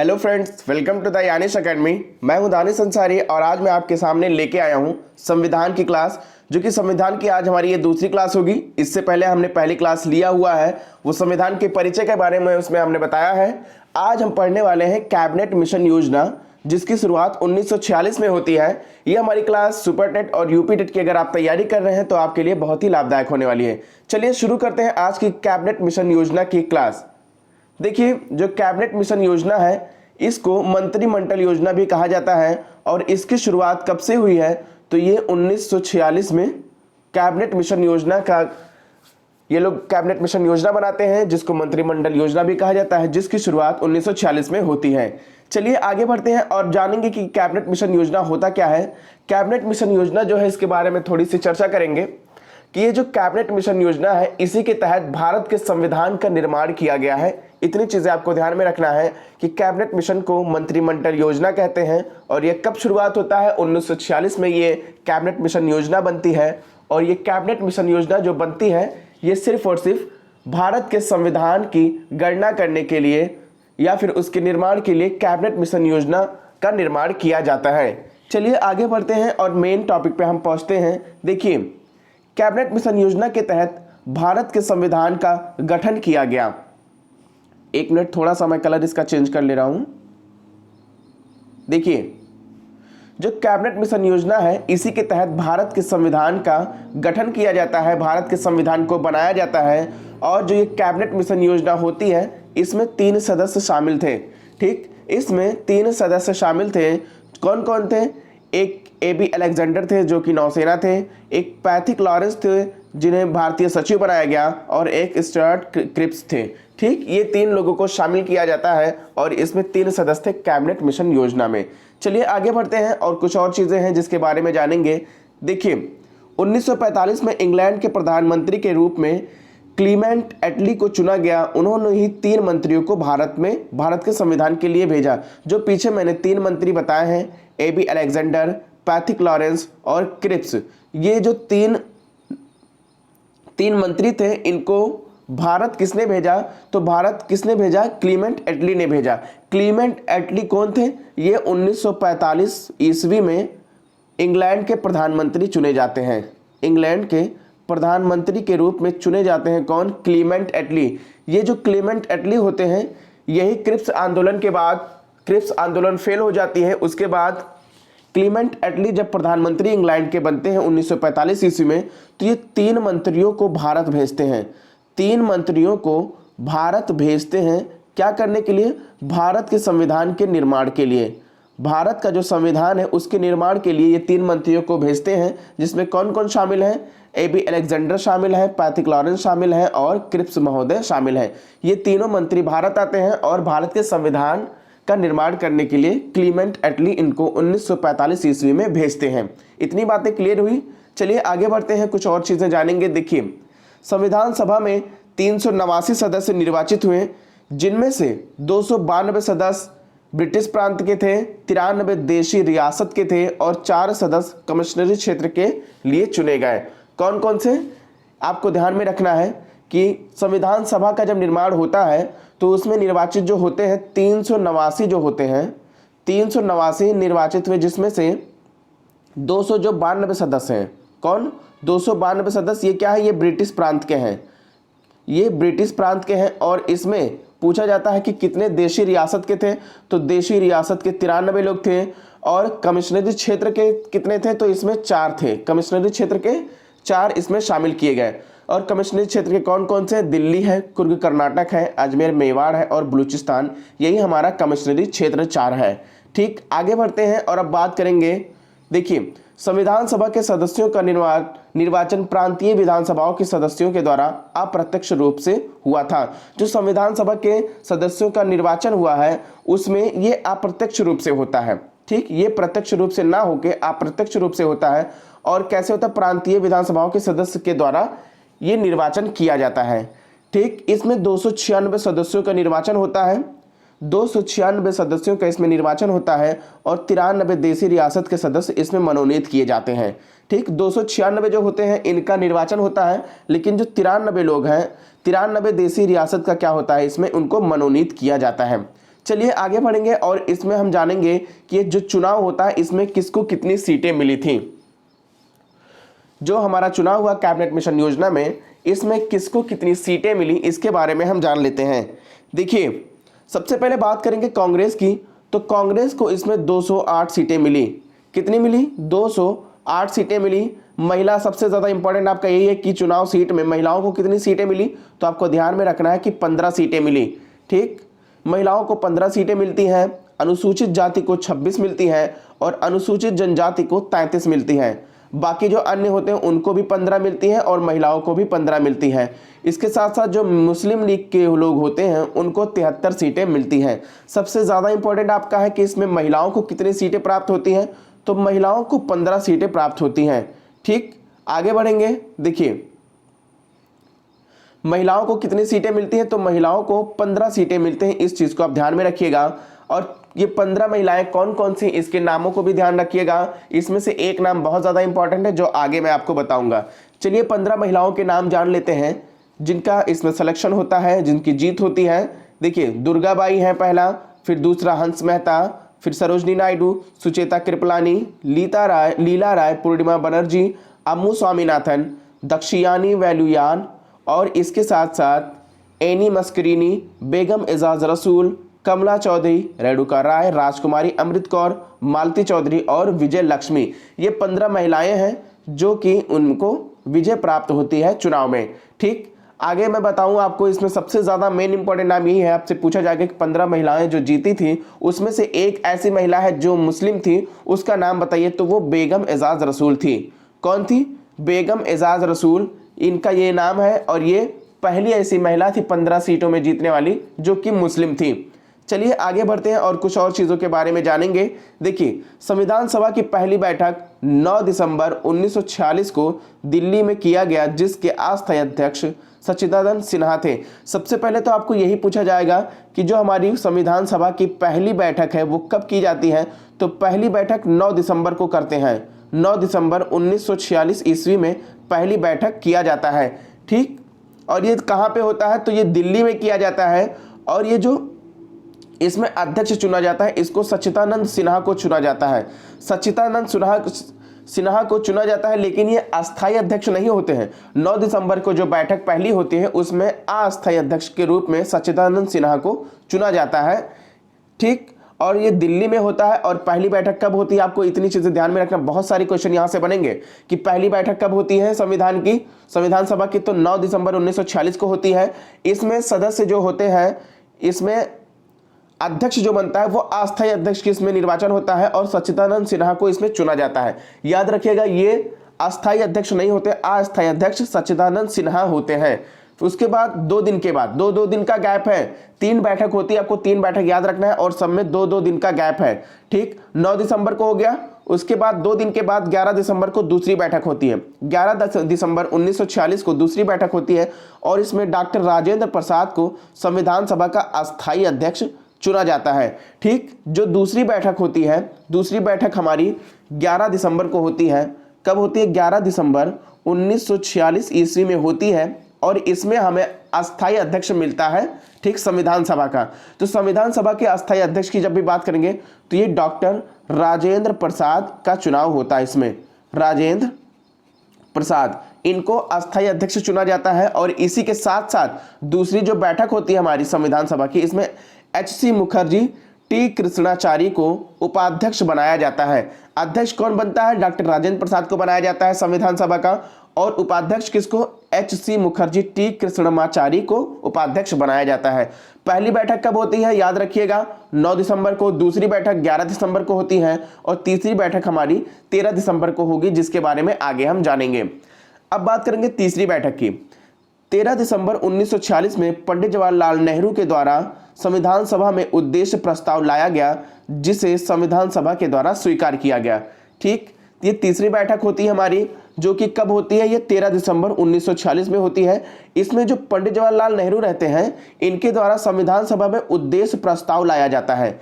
Hello friends, welcome to the यानिश academy. मैं हूं दानिश अंसारी और आज मैं आपके सामने लेके आया हूं संविधान की क्लास, जो कि संविधान की आज हमारी ये दूसरी क्लास होगी। इससे पहले हमने पहली क्लास लिया हुआ है, वो संविधान के परिचय के बारे में उसमें हमने बताया है। आज हम पढ़ने वाले हैं कैबिनेट मिशन योजना, जिसकी शुरुआत 1946 में होती है। ये हमारी क्लास सुपर टेट और यूपी टेट की अगर आप तैयारी कर रहे हैं तो आपके लिए बहुत ही लाभदायक होने वाली है। चलिए शुरू करते हैं आज की कैबिनेट मिशन योजना की क्लास। देखिए, जो कैबिनेट मिशन योजना है इसको मंत्रिमंडल योजना भी कहा जाता है और इसकी शुरुआत कब से हुई है तो ये 1946 में कैबिनेट मिशन योजना का ये लोग कैबिनेट मिशन योजना बनाते हैं, जिसको मंत्रिमंडल योजना भी कहा जाता है, जिसकी शुरुआत 1946 में होती है। चलिए आगे बढ़ते हैं और जानेंगे कि कैबिनेट मिशन योजना होता क्या है। कैबिनेट मिशन योजना जो है इसके बारे में थोड़ी सी चर्चा करेंगे कि ये जो कैबिनेट मिशन योजना है इसी के तहत भारत के संविधान का निर्माण किया गया है। इतनी चीजें आपको ध्यान में रखना है कि कैबिनेट मिशन को मंत्रिमंडल योजना कहते हैं और ये कब शुरुआत होता है, 1946 में ये कैबिनेट मिशन योजना बनती है। और ये कैबिनेट मिशन योजना जो बनती है ये सिर्फ और सिर्फ भारत के संविधान की गणना करने के लिए या फिर उसके निर्माण के लिए कैबिनेट मिशन योजना का निर्माण किया जाता है। चलिए आगे बढ़ते हैं और मेन टॉपिक पे हम पहुंचते हैं। देखिए, कैबिनेट मिशन योजना के तहत भारत के संविधान का गठन किया गया। एक मिनट, थोड़ा सा मैं कलर इसका चेंज कर ले रहा हूं। देखिए, जो कैबिनेट मिशन योजना है इसी के तहत भारत के संविधान का गठन किया जाता है, भारत के संविधान को बनाया जाता है। और जो ये कैबिनेट मिशन योजना होती है इसमें 3 सदस्य शामिल थे। ठीक, इसमें 3 सदस्य शामिल थे। कौन कौन थे? एक AB अलेक्जेंडर थे जो कि नौसेना थे, एक पैथिक लॉरेंस थे जिन्हें भारतीय सचिव बनाया गया और एक स्टुअर्ट क्रिप्स थे। ठीक, ये 3 लोगों को शामिल किया जाता है और इसमें 3 सदस्य थे कैबिनेट मिशन योजना में। चलिए आगे बढ़ते हैं और कुछ और चीजें हैं जिसके बारे में जानेंगे। देखिए, 1945 में इंग्लैंड के प्रधानमंत्री के रूप में क्लीमेंट एटली को चुना गया। उन्होंने ही 3 मंत्रियों को भारत के संविधान के लिए भेजा। जो पीछे मैंने 3 मंत्री बताए हैं, AB अलेक्जेंडर, पैथिक लॉरेंस और क्रिप्स, ये जो तीन मंत्री थे इनको भारत किसने भेजा? तो भारत किसने भेजा? क्लीमेंट एटली ने भेजा। क्लीमेंट एटली कौन थे? ये 1945 ईस्वी में इंग्लैंड के प्रधानमंत्री चुने जाते हैं। इंग्लैंड के प्रधानमंत्री के रूप में चुने जाते हैं। कौन? क्लीमेंट एटली। ये जो क्लीमेंट एटली होते हैं यही क्रिप्स आंदोलन के बाद, क्रिप्स आंदोलन फेल हो जाती है, उसके बाद क्लीमेंट एटली जब प्रधानमंत्री इंग्लैंड के बनते हैं 1945 ईस्वी में, तो ये 3 मंत्रियों को भारत भेजते हैं। 3 मंत्रियों को भारत भेजते हैं क्या करने के लिए? भारत के संविधान के निर्माण के लिए। भारत का जो संविधान है उसके निर्माण के लिए ये 3 मंत्रियों को भेजते हैं, जिसमें कौन कौन शामिल है? AB अलेक्जेंडर शामिल है, पैथिक लॉरेंस शामिल है और क्रिप्स महोदय शामिल है। ये तीनों मंत्री भारत आते हैं और भारत के संविधान का निर्माण करने के लिए क्लीमेंट एटली इनको 1945 ईस्वी में भेजते हैं। इतनी बातें क्लियर हुई। चलिए आगे बढ़ते हैं, कुछ और चीजें जानेंगे। देखिए, संविधान सभा में 389 सदस्य निर्वाचित हुए, जिनमें से 292 सदस्य ब्रिटिश प्रांत के थे, 93 देशी रियासत के थे और 4 सदस्य कमिश्नरी क्षेत्र के लिए चुने गए। कौन कौन से? आपको ध्यान में रखना है कि संविधान सभा का जब निर्माण होता है तो उसमें निर्वाचित जो होते हैं 389 जो होते हैं, 389 निर्वाचित हुए, जिसमें से 292 सदस्य हैं। कौन? 292 सदस्य। ये क्या है? ये ब्रिटिश प्रांत के हैं। ये ब्रिटिश प्रांत के हैं और इसमें पूछा जाता है कि कितने देशी रियासत के थे, तो देशी रियासत के 93 लोग थे और कमिश्नरी क्षेत्र के कितने थे? तो इसमें 4 थे। कमिश्नरी क्षेत्र के 4 इसमें शामिल किए गए। और कमिश्नरी क्षेत्र के कौन कौन से? दिल्ली है, कुर्ग कर्नाटक है, अजमेर मेवाड़ है और बलूचिस्तान। यही हमारा कमिश्नरी क्षेत्र 4 है। ठीक, आगे बढ़ते हैं और अब बात करेंगे। देखिए, संविधान सभा के सदस्यों का निर्वाचन प्रांतीय विधानसभाओं के सदस्यों के द्वारा अप्रत्यक्ष रूप से हुआ था। जो संविधान सभा के सदस्यों का निर्वाचन हुआ है उसमें ये अप्रत्यक्ष रूप से होता है। ठीक, ये प्रत्यक्ष रूप से ना होकर अप्रत्यक्ष रूप से होता है। और कैसे होता है? प्रांतीय विधानसभाओं के सदस्य के द्वारा ये निर्वाचन किया जाता है। ठीक, इसमें 296 सदस्यों का निर्वाचन होता है, 296 सदस्यों का इसमें निर्वाचन होता है और 93 देशी रियासत के सदस्य इसमें मनोनीत किए जाते हैं। ठीक, 296 जो होते हैं इनका निर्वाचन होता है, लेकिन जो 93 लोग हैं, 93 देशी रियासत का क्या होता है? इसमें उनको मनोनीत किया जाता है। चलिए आगे बढ़ेंगे और इसमें हम जानेंगे कि ये जो चुनाव होता है इसमें किसको कितनी सीटें मिली थी। जो हमारा चुनाव हुआ कैबिनेट मिशन योजना में, इसमें किसको कितनी सीटें मिली इसके बारे में हम जान लेते हैं। देखिए, सबसे पहले बात करेंगे कांग्रेस की, तो कांग्रेस को इसमें 208 सीटें मिली। कितनी मिली? 208 सीटें मिली। महिला सबसे ज़्यादा इंपॉर्टेंट आपका यही है कि चुनाव सीट में महिलाओं को कितनी सीटें मिली, तो आपको ध्यान में रखना है कि 15 सीटें मिली। ठीक, महिलाओं को 15 सीटें मिलती हैं, अनुसूचित जाति को 26 मिलती हैं और अनुसूचित जनजाति को 33 मिलती हैं। बाकी जो अन्य होते हैं उनको भी 15 मिलती हैं और महिलाओं को भी 15 मिलती हैं। इसके साथ साथ जो मुस्लिम लीग के लोग होते हैं उनको 73 सीटें मिलती हैं। सबसे ज़्यादा इंपॉर्टेंट आपका है कि इसमें महिलाओं को कितनी सीटें प्राप्त होती हैं, तो महिलाओं को 15 सीटें प्राप्त होती हैं। ठीक, आगे बढ़ेंगे। देखिए, महिलाओं को कितनी सीटें मिलती हैं, तो महिलाओं को 15 सीटें मिलती हैं। इस चीज़ को आप ध्यान में रखिएगा। और ये 15 महिलाएं कौन कौन सी, इसके नामों को भी ध्यान रखिएगा। इसमें से एक नाम बहुत ज़्यादा इंपॉर्टेंट है जो आगे मैं आपको बताऊंगा। चलिए 15 महिलाओं के नाम जान लेते हैं जिनका इसमें सिलेक्शन होता है, जिनकी जीत होती है। देखिए, दुर्गाबाई है पहला, फिर दूसरा हंस मेहता, फिर सरोजनी नायडू, सुचेता कृपलानी, लीला राय, पूर्णिमा बनर्जी, अम्मू स्वामीनाथन, दक्षियानी वैलुयान और इसके साथ साथ एनी मस्करीनी, बेगम एजाज रसूल, कमला चौधरी, रेणुका राय, राजकुमारी अमृत कौर, मालती चौधरी और विजय लक्ष्मी। ये 15 महिलाएं हैं जो कि उनको विजय प्राप्त होती है चुनाव में। ठीक, आगे मैं बताऊं आपको, इसमें सबसे ज़्यादा मेन इंपॉर्टेंट नाम यही है, आपसे पूछा जाएगा कि 15 महिलाएं जो जीती थी उसमें से एक ऐसी महिला है जो मुस्लिम थी, उसका नाम बताइए। तो वो बेगम एजाज रसूल थी। कौन थी? बेगम एजाज रसूल, इनका ये नाम है और ये पहली ऐसी महिला थी 15 सीटों में जीतने वाली जो कि मुस्लिम थी। चलिए आगे बढ़ते हैं और कुछ और चीज़ों के बारे में जानेंगे। देखिए, संविधान सभा की पहली बैठक 9 दिसंबर 1946 को दिल्ली में किया गया, जिसके अस्थायी अध्यक्ष सच्चिदानंद सिन्हा थे। सबसे पहले तो आपको यही पूछा जाएगा कि जो हमारी संविधान सभा की पहली बैठक है वो कब की जाती है, तो पहली बैठक 9 दिसंबर को करते हैं। 9 दिसंबर 1946 ईस्वी में पहली बैठक किया जाता है। ठीक, और ये कहाँ पे होता है, तो ये दिल्ली में किया जाता है। और ये जो इसमें अध्यक्ष चुना जाता है, इसको सच्चिदानंद सिन्हा को चुना जाता है। सच्चिदानंद सिन्हा को चुना जाता है, लेकिन ये अस्थायी अध्यक्ष नहीं होते हैं। 9 दिसंबर को जो बैठक पहली होती है उसमें अस्थायी अध्यक्ष के रूप में सच्चिदानंद सिन्हा को चुना जाता है। ठीक, और ये दिल्ली में होता है। और पहली बैठक कब होती है, आपको इतनी चीज़ें ध्यान में रखना। बहुत सारी क्वेश्चन यहाँ से बनेंगे कि पहली बैठक कब होती है संविधान सभा की, तो 9 दिसंबर 1946 को होती है। इसमें सदस्य जो होते हैं, इसमें अध्यक्ष जो बनता है वो अस्थायी अध्यक्ष की इसमें निर्वाचन होता है और सच्चिदानंद सिन्हा को इसमें चुना जाता है। याद रखिएगा, ये अस्थायी अध्यक्ष नहीं होते, अस्थायी अध्यक्ष सच्चिदानंद सिन्हा होते हैं। उसके बाद 2 दिन के बाद, दो दिन का गैप है, 3 बैठक होती है, आपको 3 बैठक याद रखना है और सब में 2 दिन का गैप है। ठीक, 9 दिसंबर को हो गया। उसके बाद 2 दिन के बाद 11 दिसंबर को दूसरी बैठक होती है। 11 दिसंबर 1946 को दूसरी बैठक होती है और इसमें डॉक्टर राजेंद्र प्रसाद को संविधान सभा का अस्थायी अध्यक्ष चुना जाता है। ठीक, जो दूसरी बैठक होती है, दूसरी बैठक हमारी 11 दिसंबर को होती है। कब होती है? 11 दिसंबर 1946 ईस्वी में होती है और इसमें हमें अस्थायी अध्यक्ष मिलता है। ठीक, संविधान सभा का। तो संविधान सभा के अस्थायी अध्यक्ष की जब भी बात करेंगे तो ये डॉक्टर राजेंद्र प्रसाद का चुनाव होता है। इसमें राजेंद्र प्रसाद, इनको अस्थायी अध्यक्ष चुना जाता है। और इसी के साथ साथ दूसरी जो बैठक होती है हमारी संविधान सभा की, इसमें एच.सी. मुखर्जी, टी. कृष्णाचारी को उपाध्यक्ष बनाया जाता है। अध्यक्ष कौन बनता है? डॉक्टर राजेंद्र प्रसाद को बनाया जाता है संविधान सभा का। और उपाध्यक्ष किसको? एच.सी. मुखर्जी, टी. कृष्णाचारी को उपाध्यक्ष बनाया जाता है। पहली बैठक कब होती है? याद रखिएगा, 9 दिसंबर को। दूसरी बैठक 11 दिसंबर को होती है और तीसरी बैठक हमारी 13 दिसंबर को होगी, जिसके बारे में आगे हम जानेंगे। अब बात करेंगे तीसरी बैठक की। 13 दिसंबर 1946 में पंडित जवाहरलाल नेहरू के द्वारा संविधान सभा में उद्देश्य प्रस्ताव लाया गया, जिसे संविधान सभा के द्वारा स्वीकार किया गया। ठीक, ये तीसरी बैठक होती है हमारी, जो कि कब होती है? ये 13 दिसंबर 1946 में होती है। इसमें जो पंडित जवाहरलाल नेहरू रहते हैं, इनके द्वारा संविधान सभा में उद्देश्य प्रस्ताव लाया जाता है।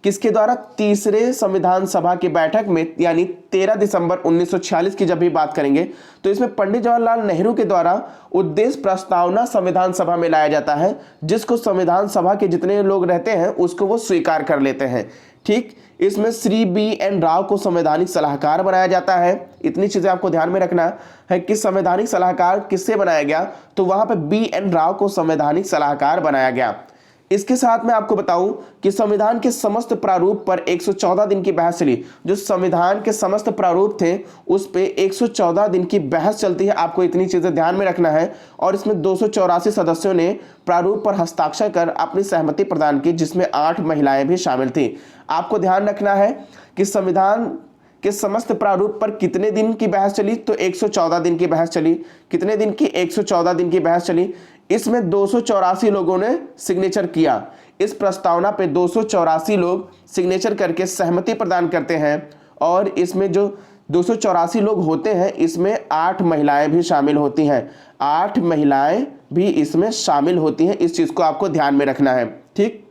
किसके द्वारा? तीसरे संविधान सभा की बैठक में, यानी 13 दिसंबर 1946 की जब भी बात करेंगे तो इसमें पंडित जवाहरलाल नेहरू के द्वारा उद्देश्य प्रस्तावना संविधान सभा में लाया जाता है, जिसको संविधान सभा के जितने लोग रहते हैं उसको वो स्वीकार कर लेते हैं। ठीक, इसमें श्री BN राव को संवैधानिक सलाहकार बनाया जाता है। इतनी चीजें आपको ध्यान में रखना है कि संवैधानिक सलाहकार किससे बनाया गया, तो वहां पे BN राव को संवैधानिक सलाहकार बनाया गया। इसके साथ मैं आपको बताऊं कि संविधान के समस्त प्रारूप पर 114 दिन की बहस चली। जो संविधान के समस्त प्रारूप थे उस पे 114 दिन की बहस चलती है, आपको इतनी चीजें ध्यान में रखना है। और इसमें 284 सदस्यों ने प्रारूप पर हस्ताक्षर कर अपनी सहमति प्रदान की, जिसमें 8 महिलाएं भी शामिल थी। आपको ध्यान रखना है कि संविधान के समस्त प्रारूप पर कितने दिन की बहस चली, तो 114 दिन की बहस चली। कितने दिन की? 114 दिन की बहस चली। इसमें 284 लोगों ने सिग्नेचर किया। इस प्रस्तावना पे 284 लोग सिग्नेचर करके सहमति प्रदान करते हैं। और इसमें जो 284 लोग होते हैं इसमें 8 महिलाएं भी शामिल होती हैं। 8 महिलाएं भी इसमें शामिल होती हैं। इस चीज को आपको ध्यान में रखना है। ठीक,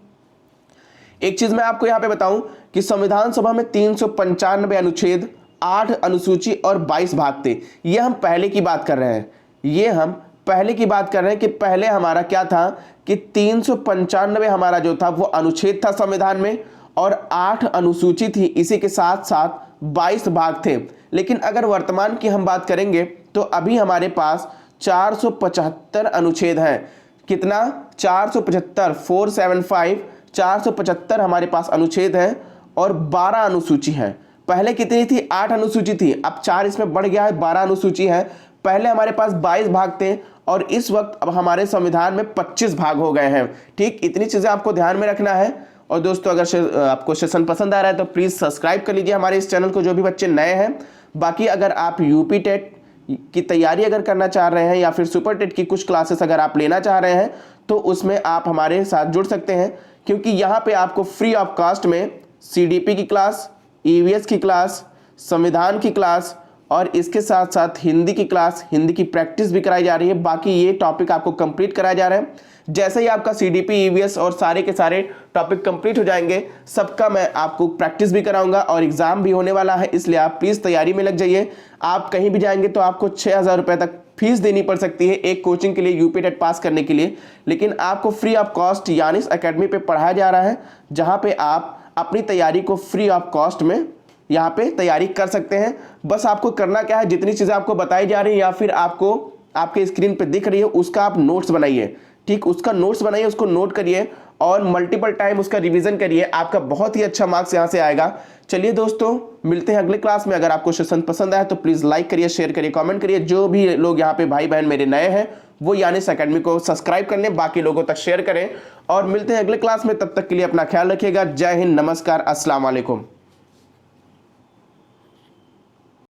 एक चीज मैं आपको यहां पे बताऊं कि संविधान सभा में 395 अनुच्छेद, 8 अनुसूची और 22 भाग थे। ये हम पहले की बात कर रहे हैं। ये हम पहले की बात कर रहे हैं कि पहले हमारा क्या था कि 395 हमारा जो था वो अनुच्छेद था संविधान में, और 8 अनुसूची थी। इसी के साथ साथ 22 भाग थे। लेकिन अगर वर्तमान की हम बात करेंगे तो अभी हमारे पास 475 अनुच्छेद हैं। कितना? 475, 475, 475 हमारे पास अनुच्छेद हैं और 12 अनुसूची है। पहले कितनी थी? 8 अनुसूची थी, अब 4 इसमें बढ़ गया है, 12 अनुसूची है। पहले हमारे पास 22 भाग थे और इस वक्त अब हमारे संविधान में 25 भाग हो गए हैं। ठीक, इतनी चीजें आपको ध्यान में रखना है। और दोस्तों, अगर आपको सेशन पसंद आ रहा है तो प्लीज सब्सक्राइब कर लीजिए हमारे इस चैनल को, जो भी बच्चे नए हैं। बाकी अगर आप यूपी टेट की तैयारी अगर करना चाह रहे हैं या फिर सुपर टेट की कुछ क्लासेस अगर आप लेना चाह रहे हैं तो उसमें आप हमारे साथ जुड़ सकते हैं, क्योंकि यहाँ पे आपको फ्री ऑफ कॉस्ट में CDP की क्लास, EVS की क्लास, संविधान की क्लास और इसके साथ साथ हिंदी की क्लास, हिंदी की प्रैक्टिस भी कराई जा रही है। बाकी ये टॉपिक आपको कंप्लीट कराया जा रहा है। जैसे ही आपका CDP, EVS और सारे के सारे टॉपिक कंप्लीट हो जाएंगे, सबका मैं आपको प्रैक्टिस भी कराऊंगा और एग्जाम भी होने वाला है। इसलिए आप प्लीज़ तैयारी में लग जाइए। आप कहीं भी जाएंगे तो आपको 6,000 रुपये तक फीस देनी पड़ सकती है एक कोचिंग के लिए, यूपी टेट पास करने के लिए। लेकिन आपको free of cost Yannis academy पे पढ़ाया जा रहा है, जहाँ पे आप अपनी तैयारी को फ्री ऑफ कॉस्ट में यहाँ पे तैयारी कर सकते हैं। बस आपको करना क्या है, जितनी चीज़ें आपको बताई जा रही है या फिर आपको आपके स्क्रीन पे दिख रही है उसका आप नोट्स बनाइए। ठीक, उसका नोट्स बनाइए, उसको नोट करिए और मल्टीपल टाइम उसका रिवीजन करिए। आपका बहुत ही अच्छा मार्क्स यहाँ से आएगा। चलिए दोस्तों, मिलते हैं अगले क्लास में। अगर आपको सेशन पसंद आया तो प्लीज़ लाइक करिए, शेयर करिए, कमेंट करिए। जो भी लोग यहाँ पे भाई बहन मेरे नए हैं वो यानिस एकेडमी को सब्सक्राइब कर लें, बाकी लोगों तक शेयर करें। और मिलते हैं अगले क्लास में, तब तक के लिए अपना ख्याल रखिएगा। जय हिंद, नमस्कार, अस्सलाम वालेकुम।